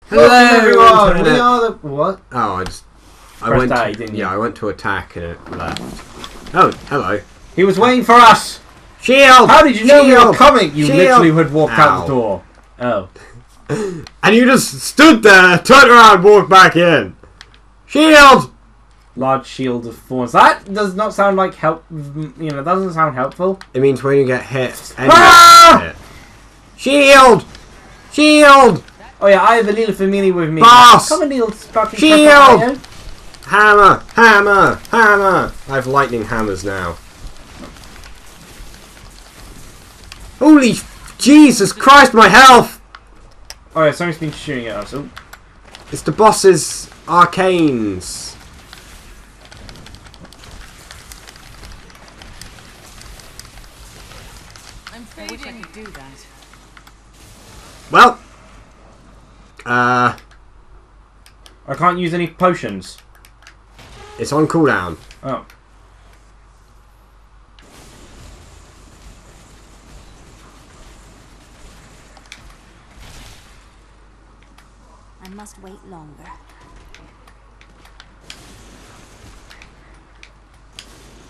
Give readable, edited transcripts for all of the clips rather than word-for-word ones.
Hello everyone! Internet. We are the... What? Oh, I Pressed went A, to, didn't you? yeah, I went to attack and it left. Oh, hello. He was waiting for us! Shield! How did you know we were Shield! coming? You Shield! literally had walked out Ow. the door. Oh. And you just stood there, turned around, walked back in. Shield! Large shield of thorns. That does not sound like help. You know, doesn't sound helpful. It means when you get hit, Ah! hit. Shield! Shield! Oh yeah, I have a little familiar with me. Boss! Come on, little fucking Shield! pepper. Hammer! Hammer! Hammer! I have lightning hammers now. Holy Jesus Christ, my health! Oh yeah, someone's been shooting at us. Oh. It's the boss's arcanes. I wish I could do that. Well, I can't use any potions. it's on cooldown. Oh. I must wait longer.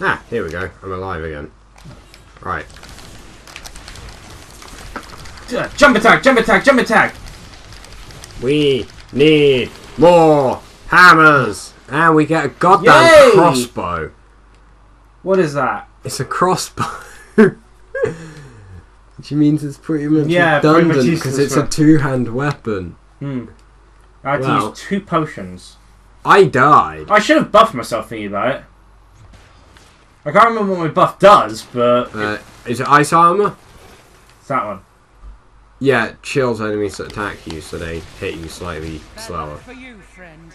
Ah, here we go. I'm alive again. Right. Jump attack! Jump attack! Jump attack! We need more hammers. And we get a goddamn Yay! crossbow. What is that? It's a crossbow. Which means it's pretty much Yeah, pretty much redundant because useless it's a for- two-hand weapon. I had to Well. use 2 potions. I died. I should have buffed myself thinking about it. I can't remember what my buff does, but Is it ice armor? it's that one. Yeah, it chills enemies that attack you so they hit you slightly slower. For you, friend.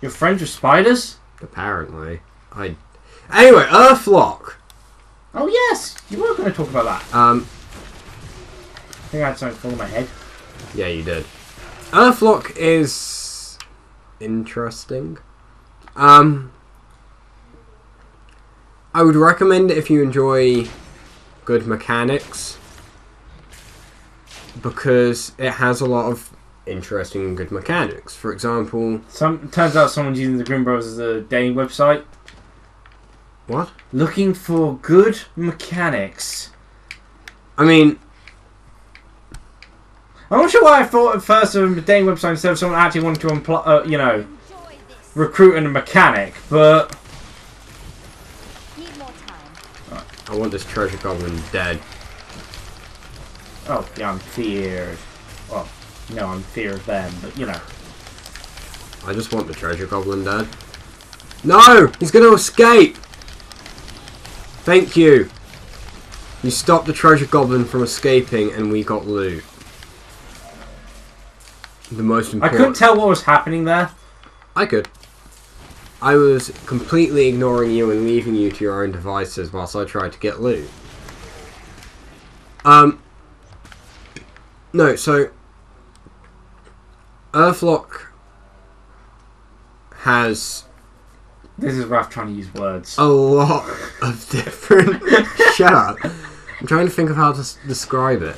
You're friends with spiders? Apparently. Anyway, Earthlock. Oh yes! You were going to talk about that. I think I had something fall in my head. Yeah, you did. Earthlock is interesting. I would recommend it if you enjoy good mechanics, because it has a lot of interesting and good mechanics. For example, Turns out someone's using the Grin Brothers as a dating website. what? Looking for good mechanics. I mean, I'm not sure why I thought at first of a dating website instead of someone actually wanting to, you know, recruit a mechanic, but... Need more time. I want this treasure goblin dead. Oh, yeah, I'm feared. Well, no, I'm feared of them, but, you know. I just want the treasure goblin dead. No! He's going to escape! Thank you. You stopped the treasure goblin from escaping and we got loot. The most I important... couldn't tell what was happening there. I could. I was completely ignoring you and leaving you to your own devices whilst I tried to get loot. No, so... Earthlock has This is Raph trying to use words. a lot of different... Shut up. I'm trying to think of how to describe it.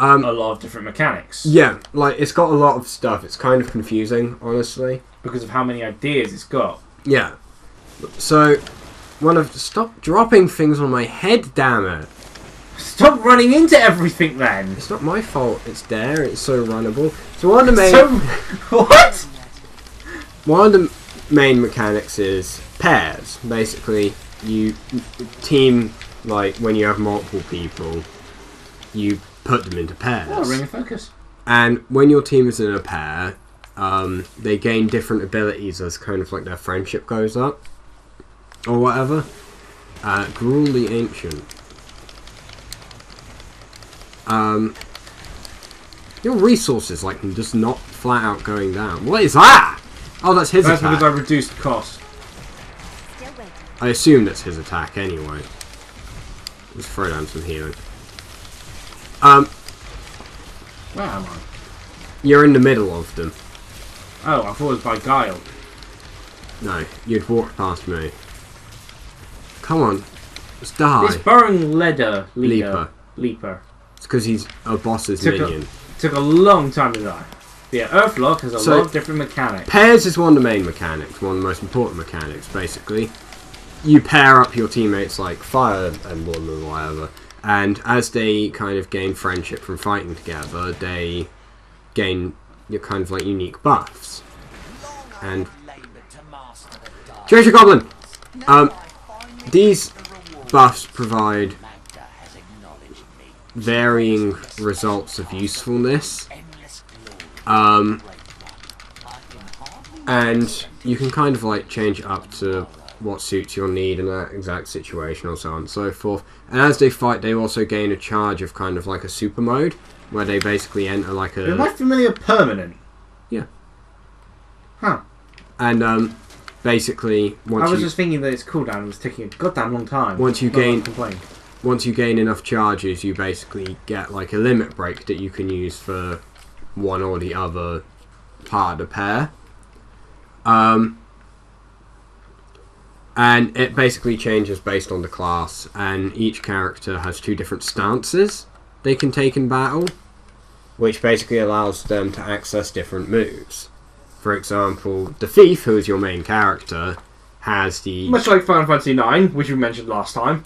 A lot of different mechanics. Yeah, like, it's got a lot of stuff. It's kind of confusing, honestly. Because of how many ideas it's got. Yeah. So, stop dropping things on my head, damn it. Stop running into everything then! It's not my fault. It's there. It's so runnable. So one of the main What? one of the main mechanics is pairs. Basically, you team, like when you have multiple people, you put them into pairs. Oh, ring of focus. And when your team is in a pair, they gain different abilities as kind of like their friendship goes up, or whatever. Gruel the Ancient. Your resources, like, just not flat out going down. What is that? Oh, that's his That's attack. because I reduced cost. Still waiting. I assume that's his attack anyway. Let's throw down some healing. Where am I? You're in the middle of them. Oh, I thought it was by Guile. No, you'd walk past me. Come on, let's die. This burrowing leaper. It's because he's a boss's Took minion. Took a long time to die. But yeah, Earthlock has a lot of different mechanics. Pairs is one of the main mechanics, one of the most important mechanics, basically. You pair up your teammates like Fire Emblem or whatever, and as they kind of gain friendship from fighting together, they gain your kind of like unique buffs. And Treasure Goblin! These buffs provide varying results of usefulness. And you can kind of like change it up to what suits your need in that exact situation, or so on and so forth. And as they fight, they also gain a charge of kind of like a super mode, where they basically enter like a... Am I familiar permanent? Yeah. Huh. And basically, I was just thinking that its cooldown was taking a goddamn long time. Once you gain enough charges, you basically get like a limit break that you can use for one or the other part of the pair. And it basically changes based on the class, and each character has 2 different stances they can take in battle, which basically allows them to access different moves. For example, the Thief, who is your main character, has the... Much like Final Fantasy IX, which we mentioned last time.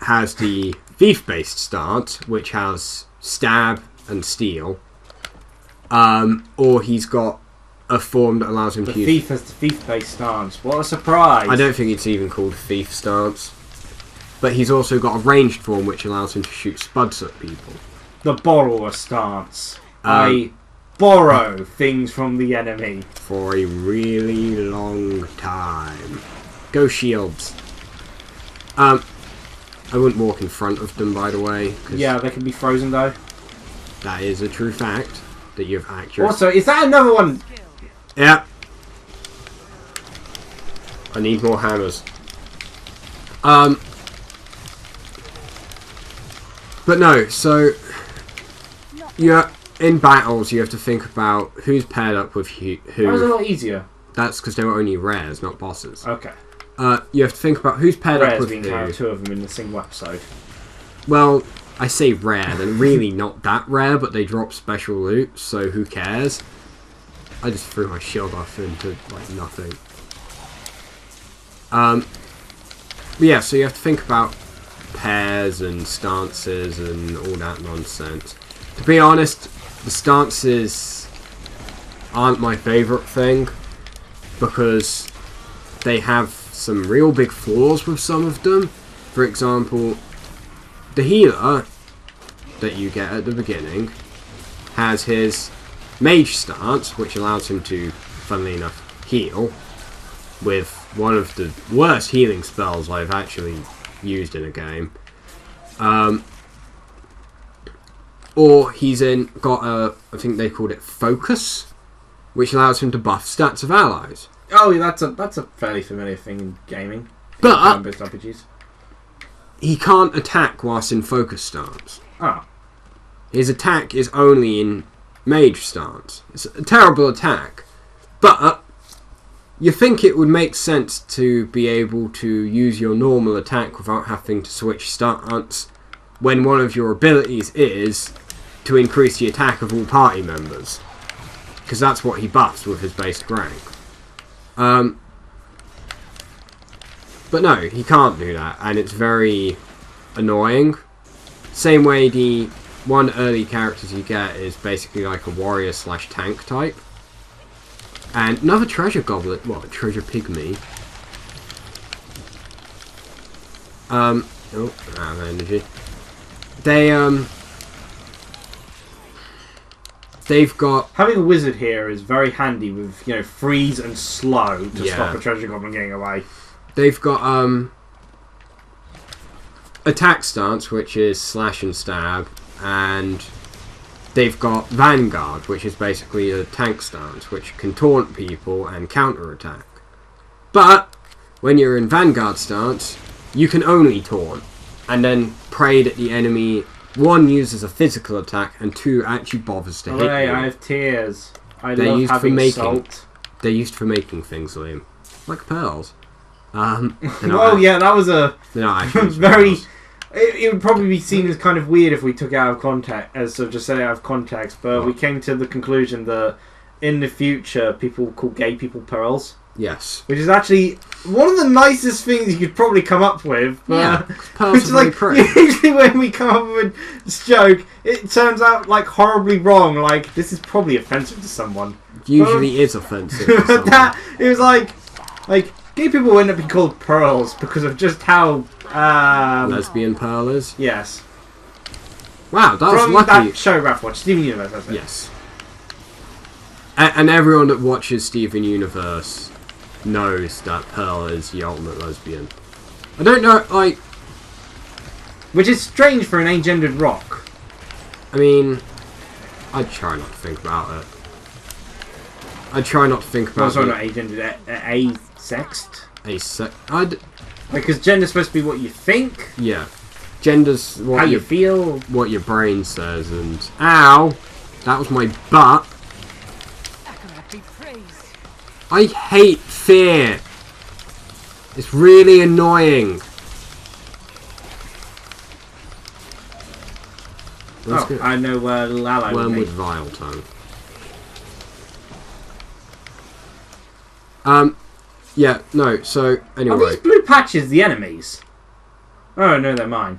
has the Thief-based stance, which has Stab and Steal. Or he's got a form that allows him to use... The Thief has the Thief-based stance. What a surprise! I don't think it's even called Thief stance. But he's also got a ranged form which allows him to shoot spuds at people. The Borrower stance. I borrow things from the enemy. For a really long time. Go shields. I wouldn't walk in front of them, by the way. Yeah, they can be frozen though. That is a true fact. That you have accurate... Also, is that another one? Yeah. I need more hammers. But no, so in battles you have to think about who's paired up with who. That was a lot easier. That's because they were only rares, not bosses. Okay. You have to think about who's paired up with being who. 2 of them in a single episode. Well, I say rare, they're really not that rare, but they drop special loot, so who cares? I just threw my shield off into, like, nothing. But yeah, so you have to think about pairs and stances and all that nonsense. To be honest, the stances aren't my favourite thing, because they have some real big flaws with some of them. For example, the healer that you get at the beginning has his mage stance, which allows him to, funnily enough, heal with one of the worst healing spells I've actually used in a game. Or he's got a, I think they called it Focus, which allows him to buff stats of allies. Oh, yeah, that's a fairly familiar thing in gaming. But RPGs. He can't attack whilst in focus stance. Oh. His attack is only in mage stance. It's a terrible attack. But you think it would make sense to be able to use your normal attack without having to switch stance when one of your abilities is to increase the attack of all party members. Because that's what he buffs with his basic rank. But no, he can't do that, and it's very annoying. Same way the one early characters you get is basically like a warrior / tank type. And another treasure goblin, well, treasure pygmy. Oh, out of energy. They've got... Having a wizard here is very handy with, you know, freeze and slow to stop a treasure goblin getting away. They've got attack stance, which is slash and stab, and they've got Vanguard, which is basically a tank stance, which can taunt people and counter attack. But when you're in Vanguard stance, you can only taunt, and then pray that the enemy 1 uses a physical attack and 2 actually bothers to hit you. I have tears. I love having salt. They're used for making things, Liam, like pearls. Oh yeah, that was a very it would probably be seen as kind of weird if we took it out of context, as sort of just said it out of context. But we came to the conclusion that in the future, people call gay people pearls. Yes. Which is actually one of the nicest things you could probably come up with. But Yeah, pearls are very pretty. Usually when we come up with this joke, it turns out like horribly wrong. Like this is probably offensive to someone. Usually is offensive to someone. It was like gay people end up being called pearls because of just how Lesbian pearlers. Yes. Wow, that was From lucky. that show Raphaham, Steven Universe. That's it. Yes. And everyone that watches Steven Universe knows that Pearl is the ultimate lesbian. I don't know, like... Which is strange for an agendered rock. I mean, I try not to think about it. I try not to think about Sorry, not agendered, asexed. Because Because gender's supposed to be what you think, yeah. Gender's what how you feel. what your brain says, and... Ow! That was my butt. I hate fear. It's really annoying. Let's go. I know where Lala would Wormwood be. Vile Tongue. Yeah, no, so, Are anyway. these blue patches the enemies? Oh, no, they're mine.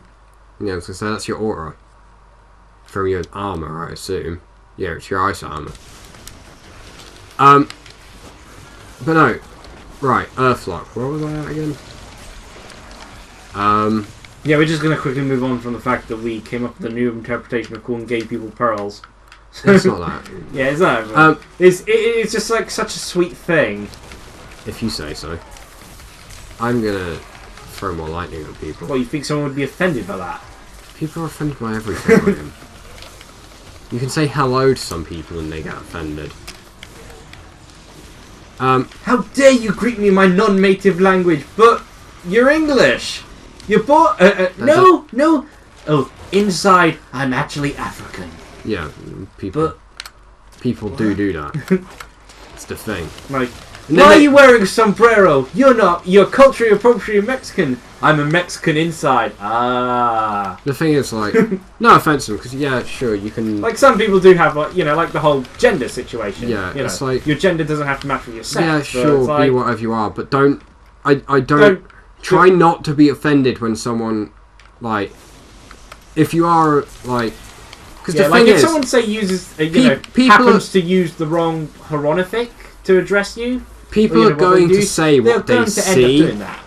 Yeah, I was gonna say, that's your aura. From your armor, I assume. Yeah, it's your ice armor. But no. Right, Earthlock. Where was I at again? Yeah, we're just going to quickly move on from the fact that we came up with a new interpretation of calling gay people pearls. It's not that. Yeah, it's not. It's just like such a sweet thing. If you say so. I'm gonna throw more lightning at people. Well, you think someone would be offended by that? People are offended by everything, William. You can say hello to some people and they get offended. How dare you greet me in my non-native language, but you're English. You're born... no. Oh, inside, I'm actually African. Yeah, people do that. It's the thing. Like, And why then are you wearing a sombrero? You're not. You're culturally appropriate Mexican. I'm a Mexican inside. Ah. The thing is, like, no offense to them, because yeah, sure, you can. Like some people do have, like, you know, like the whole gender situation. Yeah, you it's know, like your gender doesn't have to match with your sex. Yeah, but sure, it's like, be whatever you are, but don't. I don't try not to be offended when someone, like, if you are like, because yeah, the like thing if is, someone say uses, people happens to use the wrong honorific to address you. people are going to say what they They're going to end up see. doing that.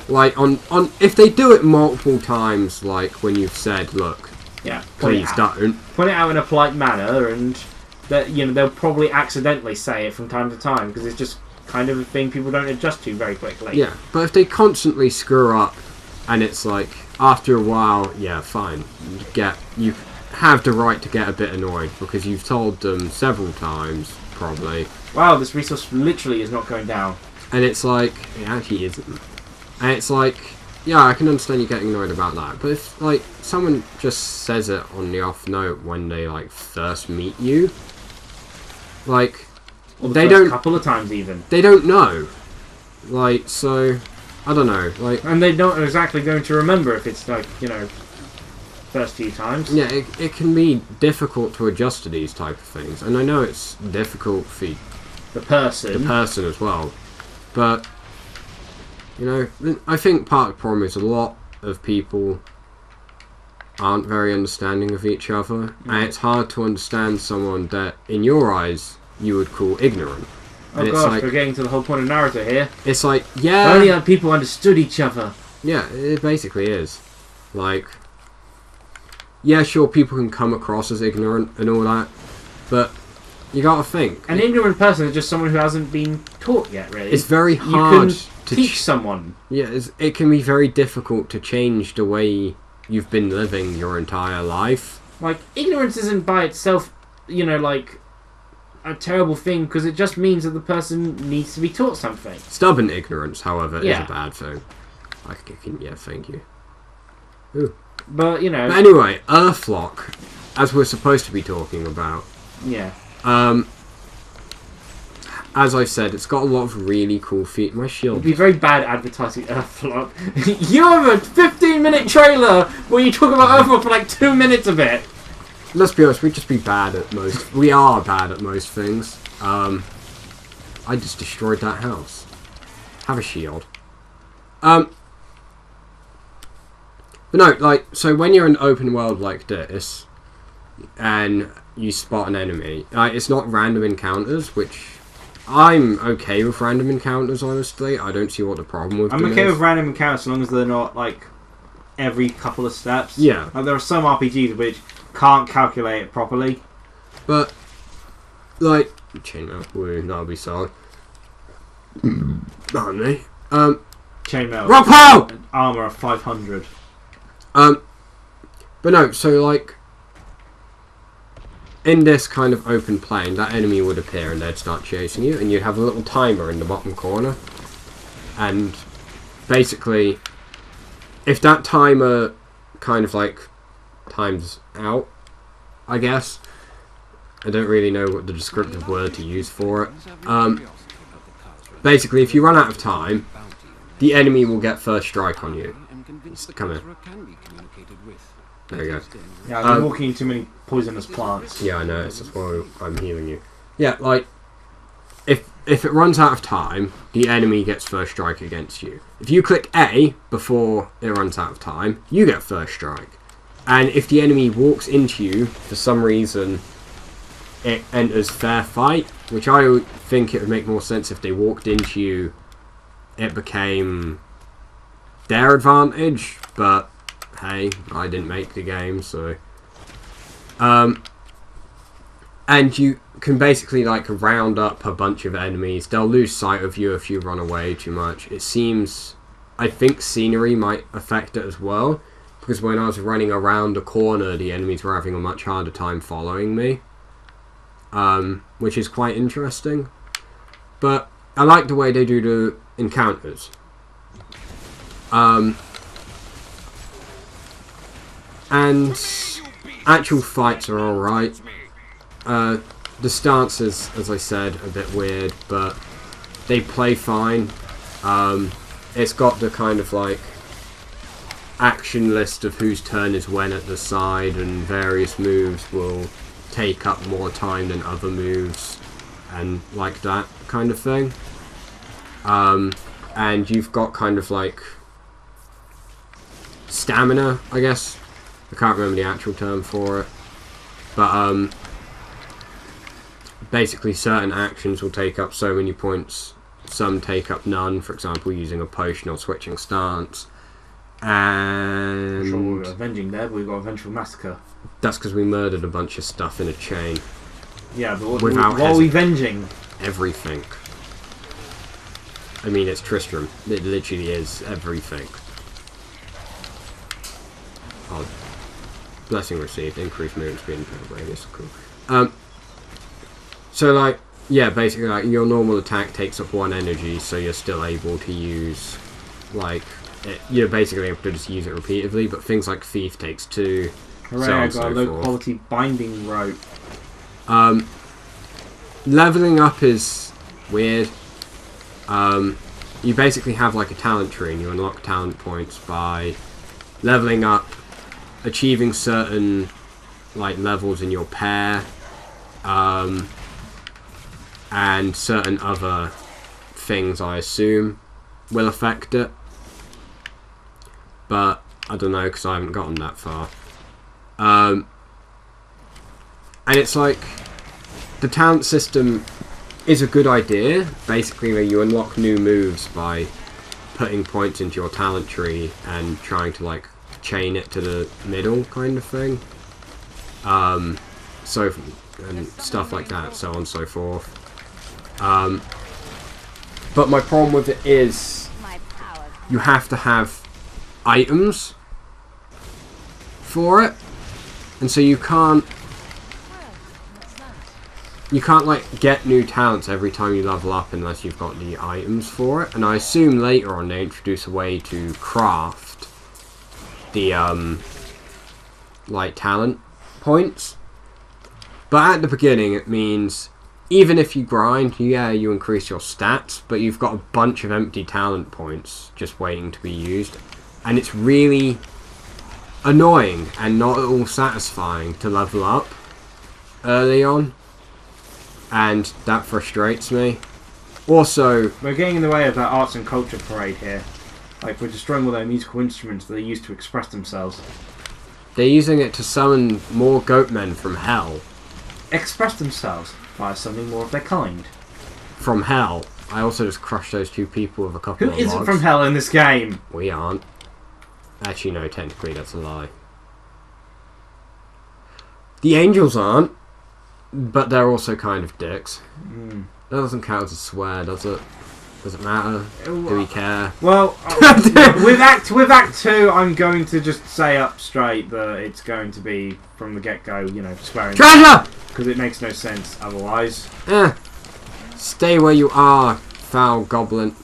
Like on if they do it multiple times, like when you've said, look, Yeah. please don't. Point it out in a polite manner, and that they'll probably accidentally say it from time to time because it's just kind of a thing people don't adjust to very quickly. Yeah, but if they constantly screw up, and it's like after a while, yeah, fine, you have the right to get a bit annoyed because you've told them several times, probably. Wow, this resource literally is not going down. And it's like, it actually isn't. And it's like, yeah, I can understand you getting annoyed about that. But if, like, someone just says it on the off note when they, like, first meet you, like, Or the they first don't, couple of times even. they don't know. Like, so, I don't know, like, And they're not exactly going to remember if it's like, first few times. yeah, it can be difficult to adjust to these type of things. And I know it's difficult for The person. the person as well. But, I think part of the problem is a lot of people aren't very understanding of each other, and it's hard to understand someone that, in your eyes, you would call ignorant. Oh And it's gosh, like, we're getting to the whole point of Naruto here. it's like, If yeah, only people understood each other. yeah, it basically is. Like, yeah, sure, people can come across as ignorant and all that, but you gotta think. An ignorant person is just someone who hasn't been taught yet, really. It's very You hard can to teach someone. Yeah, it can be very difficult to change the way you've been living your entire life. Like, ignorance isn't by itself, like, a terrible thing, because it just means that the person needs to be taught something. Stubborn ignorance, however, Yeah. is a bad thing. Yeah, thank you. Ooh. But, But anyway, Earthlock, as we're supposed to be talking about, yeah. as I said, it's got a lot of really cool feet. My It'd shield. be very bad advertising Earthlock. You have a 15-minute trailer where you talk about Earthlock for like 2 minutes of it. Let's be honest, we'd just be bad at most. We are bad at most things. I just destroyed that house. Have a shield. But no, like, so when you're in an open world like this, and you spot an enemy, it's not random encounters, which I'm okay with random encounters, honestly. I don't see what the problem with them I'm okay is. with random encounters so long as they're not like every couple of steps. Yeah. Like, there are some RPGs which can't calculate it properly. But, like, chainmail, woo, that'll be solid. Pardon me. Chainmail. Raphaham! Armor of 500. But no, so like, in this kind of open plane, that enemy would appear and they'd start chasing you, and you'd have a little timer in the bottom corner. And basically, if that timer kind of like times out, I guess, I don't really know what the descriptive word to use for it. Basically, if you run out of time, the enemy will get first strike on you. Come here. There you go. Yeah, I've been walking into too many poisonous plants. Yeah, I know. It's just why I'm healing you. Yeah, like, if it runs out of time, the enemy gets first strike against you. If you click A before it runs out of time, you get first strike. And if the enemy walks into you, for some reason, it enters fair fight, which I would think it would make more sense if they walked into you, it became their advantage, but hey, I didn't make the game, so... and you can basically, like, round up a bunch of enemies. They'll lose sight of you if you run away too much. It seems... I think scenery might affect it as well, because when I was running around a corner, the enemies were having a much harder time following me. Which is quite interesting. But I like the way they do the encounters. And actual fights are alright. The stances, as I said, are a bit weird, but they play fine. It's got the kind of like action list of whose turn is when at the side, and various moves will take up more time than other moves, and like that kind of thing. And you've got kind of like stamina, I guess. I can't remember the actual term for it, but basically certain actions will take up so many points, some take up none, for example using a potion or switching stance. And I'm sure we're avenging there, but we've got a vengeful massacre. That's because we murdered a bunch of stuff in a chain. Yeah, but what Without are we venging? Everything. I mean, it's Tristram. It literally is everything. Oh, blessing received. Increased movement speed and radius. Cool. So, like, yeah, basically, like, your normal attack takes up 1 energy, so you're still able to use, like, you're basically able to just use it repeatedly, but things like Thief takes 2. Hooray, So on I and got so a low forth. quality binding rope. Leveling up is weird. You basically have like a talent tree, and you unlock talent points by leveling up, achieving certain like levels in your pair, and certain other things, I assume, will affect it. But I don't know, because I haven't gotten that far. And it's like, the talent system is a good idea, basically, where you unlock new moves by putting points into your talent tree and trying to like chain it to the middle kind of thing. So, and stuff like that, so on and so forth. But my problem with it is you have to have items for it, and so you can't like get new talents every time you level up unless you've got the items for it. And I assume later on they introduce a way to craft the like talent points, but at the beginning it means even if you grind, yeah, you increase your stats, but you've got a bunch of empty talent points just waiting to be used. And it's really annoying and not at all satisfying to level up early on. And that frustrates me. Also, we're getting in the way of that arts and culture parade here. Like, we're destroying all their musical instruments that they use to express themselves. they're using it to summon more goatmen from hell. Express themselves via something more of their kind. From hell. I also just crushed those two people with a couple Who of isn't logs. from hell in this game? We aren't. Actually, no, technically that's a lie. The angels aren't, but they're also kind of dicks. Mm. That doesn't count as a swear, does it? Does it matter? Do we care? Well, with Act 2, I'm going to just say up straight that it's going to be, from the get-go, you know, swearing. Treasure! Because it makes no sense otherwise. Stay where you are, foul goblin.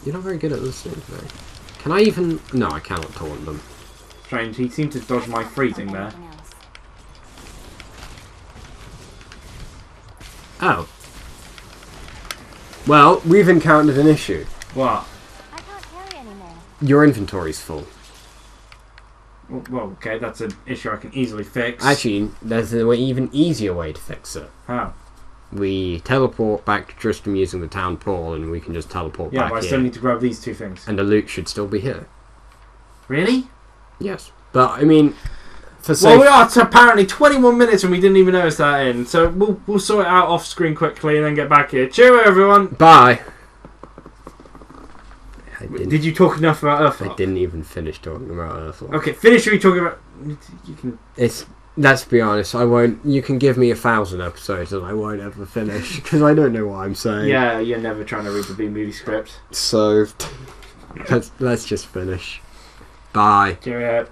You're not very good at listening to me. Can I even... No, I cannot taunt them. Strange, he seemed to dodge my freezing there. Oh. Well, we've encountered an issue. What? I can't carry anymore. Your inventory's full. Well, okay, that's an issue I can easily fix. Actually, there's an even easier way to fix it. How? We teleport back to Tristram using the town portal, and we can just teleport Yeah, back but I here. still need to grab these two things. And the loot should still be here. Really? Yes. But, I mean, for Well, safe... we are apparently 21 minutes and we didn't even notice that in. So we'll sort it out off screen quickly and then get back here. Cheerio, everyone. Bye! Did you talk enough about Earthlock? I didn't even finish talking about Earthlock. Okay, finish what you're talking about. You can. It's... Let's be honest, I won't... You can give me 1,000 episodes and I won't ever finish, because I don't know what I'm saying. Yeah, you're never trying to read the B-movie script. So... let's just finish. Bye. Cheerio.